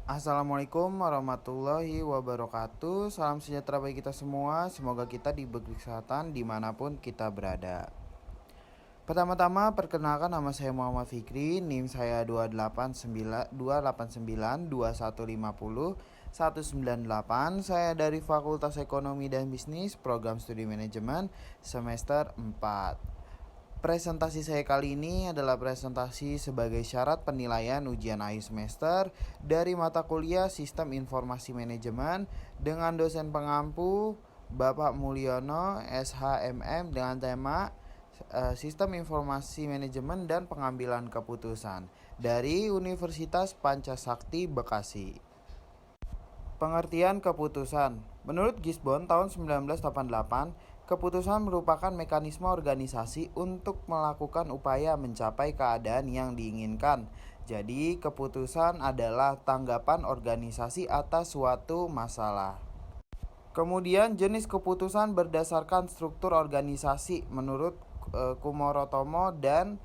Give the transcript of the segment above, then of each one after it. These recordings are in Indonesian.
Assalamualaikum warahmatullahi wabarakatuh. Salam sejahtera bagi kita semua. Semoga kita diberi kesehatan dimanapun kita berada. Pertama-tama perkenalkan, nama saya Muhammad Fikri. NIM saya 289 Saya dari Fakultas Ekonomi dan Bisnis, Program Studi Manajemen semester 4. Presentasi saya kali ini adalah presentasi sebagai syarat penilaian ujian akhir semester dari mata kuliah Sistem Informasi Manajemen dengan dosen pengampu Bapak Mulyono SHMM dengan tema Sistem Informasi Manajemen dan Pengambilan Keputusan dari Universitas Pancasakti Bekasi. Pengertian keputusan. Menurut Gisbon tahun 1988, keputusan merupakan mekanisme organisasi untuk melakukan upaya mencapai keadaan yang diinginkan. Jadi, keputusan adalah tanggapan organisasi atas suatu masalah. Kemudian, jenis keputusan berdasarkan struktur organisasi menurut Kumorotomo dan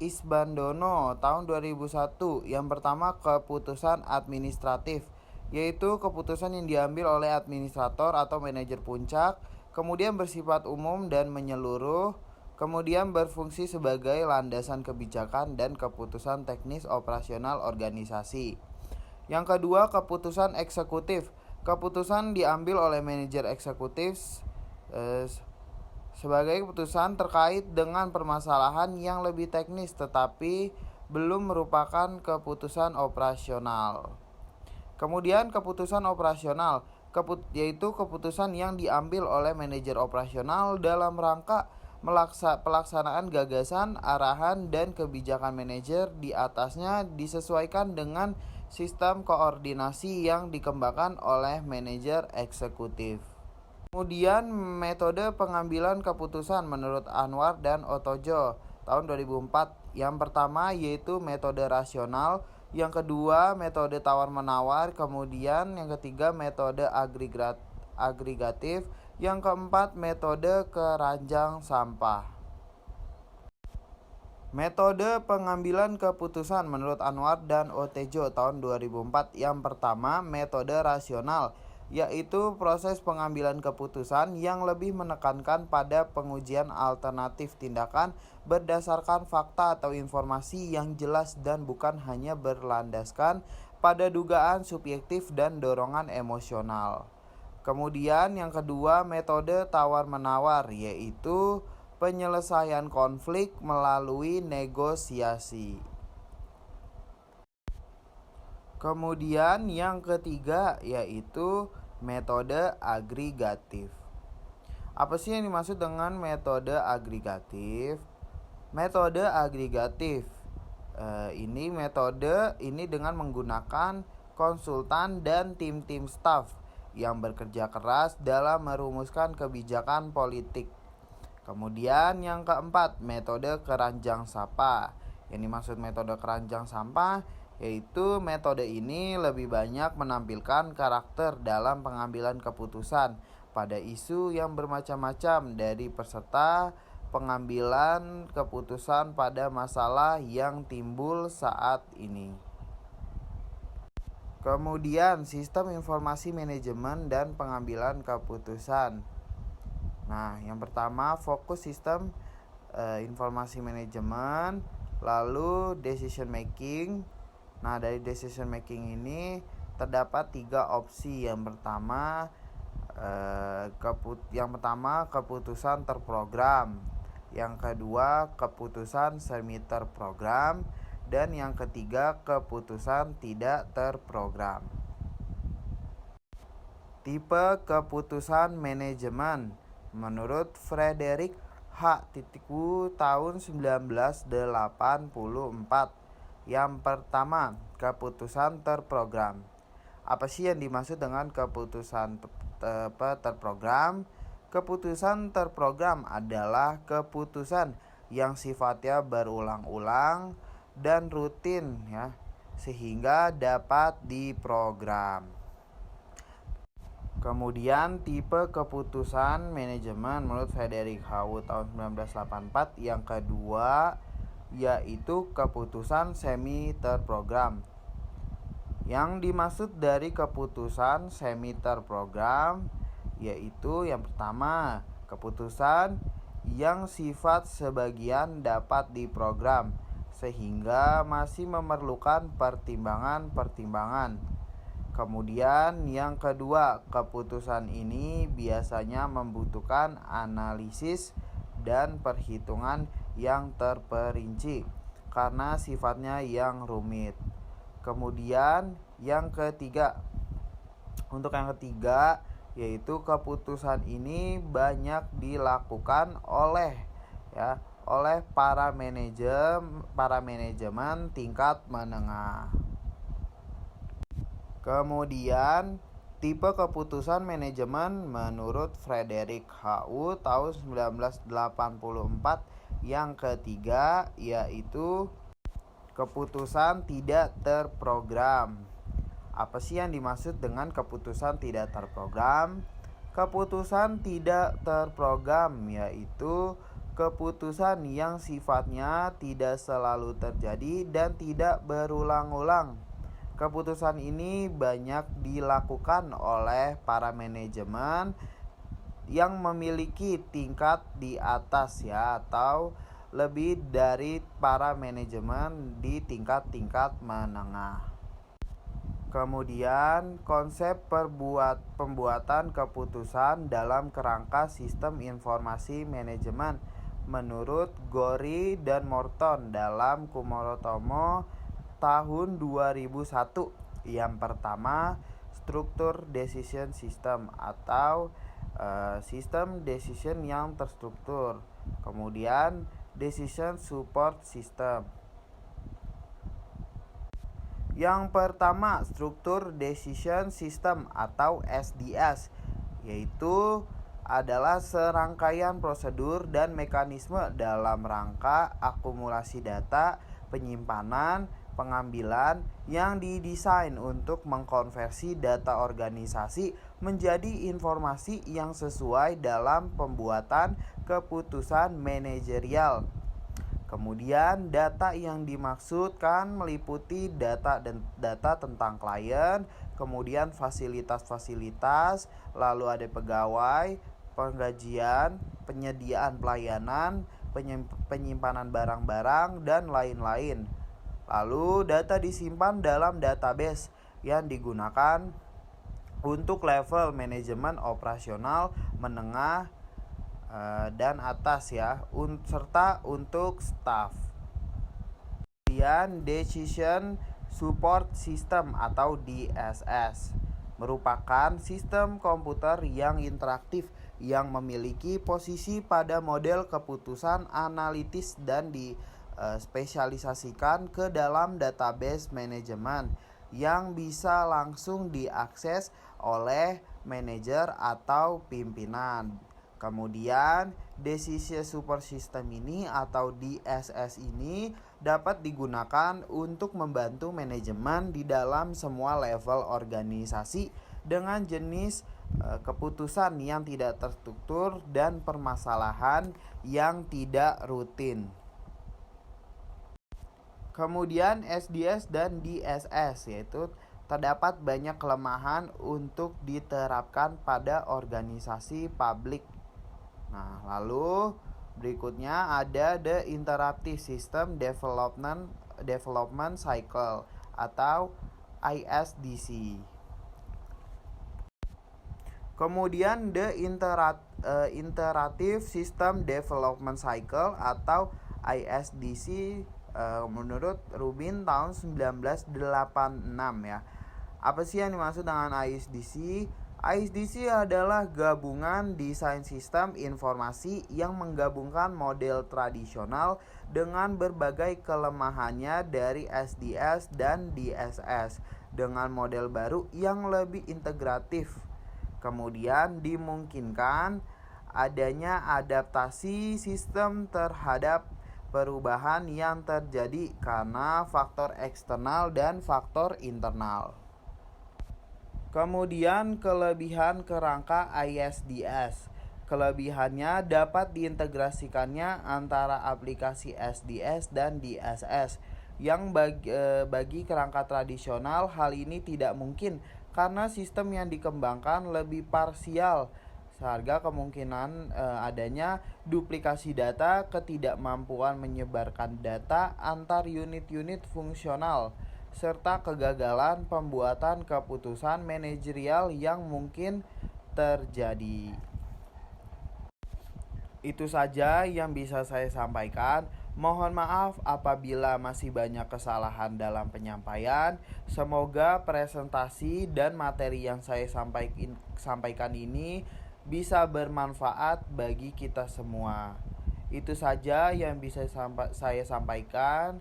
Isbandono tahun 2001. Yang pertama, keputusan administratif, yaitu keputusan yang diambil oleh administrator atau manajer puncak, kemudian bersifat umum dan menyeluruh, kemudian berfungsi sebagai landasan kebijakan dan keputusan teknis operasional organisasi. Yang kedua, keputusan eksekutif. Keputusan diambil oleh manajer eksekutif sebagai keputusan terkait dengan permasalahan yang lebih teknis tetapi belum merupakan keputusan operasional. Kemudian keputusan operasional, yaitu keputusan yang diambil oleh manajer operasional dalam rangka pelaksanaan gagasan, arahan, dan kebijakan manajer di atasnya disesuaikan dengan sistem koordinasi yang dikembangkan oleh manajer eksekutif. Kemudian metode pengambilan keputusan menurut Anwar dan Otojo tahun 2004. Yang pertama yaitu metode rasional, yang kedua metode tawar-menawar, kemudian yang ketiga metode agregatif, yang keempat metode keranjang sampah. Metode pengambilan keputusan menurut Anwar dan Otejo tahun 2004. Yang pertama, metode rasional, yaitu proses pengambilan keputusan yang lebih menekankan pada pengujian alternatif tindakan berdasarkan fakta atau informasi yang jelas dan bukan hanya berlandaskan pada dugaan subjektif dan dorongan emosional. Kemudian yang kedua, metode tawar-menawar, yaitu penyelesaian konflik melalui negosiasi. Kemudian yang ketiga yaitu metode agregatif. Apa sih yang dimaksud dengan metode agregatif? Metode agregatif ini metode ini dengan menggunakan konsultan dan tim-tim staf yang bekerja keras dalam merumuskan kebijakan politik. Kemudian yang keempat, metode keranjang sampah. Yang dimaksud metode keranjang sampah yaitu metode ini lebih banyak menampilkan karakter dalam pengambilan keputusan pada isu yang bermacam-macam dari peserta pengambilan keputusan pada masalah yang timbul saat ini. Kemudian sistem informasi manajemen dan pengambilan keputusan. Nah, yang pertama fokus sistem informasi manajemen, lalu decision making. Nah, dari decision making ini terdapat 3 opsi. Yang pertama keputusan terprogram, yang kedua keputusan semi terprogram, dan yang ketiga keputusan tidak terprogram. Tipe keputusan manajemen menurut Frederick H. Wu tahun 1984. Yang pertama, keputusan terprogram. Apa sih yang dimaksud dengan keputusan terprogram? Keputusan terprogram adalah keputusan yang sifatnya berulang-ulang dan rutin ya, sehingga dapat diprogram. Kemudian tipe keputusan manajemen menurut Frederick Wu tahun 1984. Yang kedua yaitu keputusan semi terprogram. Yang dimaksud dari keputusan semi terprogram yaitu yang pertama, keputusan yang sifat sebagian dapat diprogram sehingga masih memerlukan pertimbangan-pertimbangan. Kemudian yang kedua, keputusan ini biasanya membutuhkan analisis dan perhitungan yang terperinci karena sifatnya yang rumit. Kemudian yang ketiga, untuk yang ketiga yaitu keputusan ini banyak dilakukan oleh para manajemen tingkat menengah. Kemudian tipe keputusan manajemen menurut Frederick Hu tahun 1984 yang ketiga yaitu keputusan tidak terprogram. Apa sih yang dimaksud dengan keputusan tidak terprogram? Keputusan tidak terprogram yaitu keputusan yang sifatnya tidak selalu terjadi dan tidak berulang-ulang. Keputusan ini banyak dilakukan oleh para manajemen yang memiliki tingkat di atas atau lebih dari para manajemen di tingkat-tingkat menengah. Kemudian konsep pembuatan keputusan dalam kerangka sistem informasi manajemen menurut Gori dan Morton dalam Kumarotomo tahun 2001. Yang pertama, struktur decision system atau sistem decision yang terstruktur. Kemudian decision support system. Yang pertama, struktur decision system atau SDS, yaitu adalah serangkaian prosedur dan mekanisme dalam rangka akumulasi data, penyimpanan, pengambilan yang didesain untuk mengkonversi data organisasi menjadi informasi yang sesuai dalam pembuatan keputusan manajerial. Kemudian data yang dimaksudkan meliputi data tentang klien, kemudian fasilitas-fasilitas, lalu ada pegawai, penggajian, penyediaan pelayanan, penyimpanan barang-barang, dan lain-lain. Lalu data disimpan dalam database yang digunakan untuk level manajemen operasional menengah dan atas serta untuk staff. Kemudian Decision Support System atau DSS merupakan sistem komputer yang interaktif yang memiliki posisi pada model keputusan analitis dan dispesialisasikan ke dalam database manajemen yang bisa langsung diakses oleh manajer atau pimpinan. Kemudian Decision Support System ini atau DSS ini dapat digunakan untuk membantu manajemen di dalam semua level organisasi dengan jenis keputusan yang tidak terstruktur dan permasalahan yang tidak rutin. Kemudian SDS dan DSS yaitu terdapat banyak kelemahan untuk diterapkan pada organisasi publik. Nah, lalu berikutnya ada The Interactive System Development Cycle atau ISDC. Kemudian The Interactive System Development Cycle atau ISDC menurut Rubin tahun 1986 Apa sih yang dimaksud dengan ISDC? ISDC adalah gabungan desain sistem informasi yang menggabungkan model tradisional dengan berbagai kelemahannya dari SDS dan DSS dengan model baru yang lebih integratif. Kemudian dimungkinkan adanya adaptasi sistem terhadap perubahan yang terjadi karena faktor eksternal dan faktor internal. Kemudian kelebihan kerangka ISDS. Kelebihannya dapat diintegrasikannya antara aplikasi SDS dan DSS. yang bagi kerangka tradisional hal ini tidak mungkin karena sistem yang dikembangkan lebih parsial sehingga kemungkinan adanya duplikasi data, ketidakmampuan menyebarkan data antar unit-unit fungsional, serta kegagalan pembuatan keputusan manajerial yang mungkin terjadi. Itu saja yang bisa saya sampaikan. Mohon maaf apabila masih banyak kesalahan dalam penyampaian. Semoga presentasi dan materi yang saya sampaikan ini bisa bermanfaat bagi kita semua. Itu saja yang bisa saya sampaikan.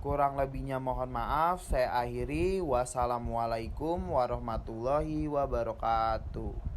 Kurang lebihnya mohon maaf. Saya akhiri. Wassalamualaikum warahmatullahi wabarakatuh.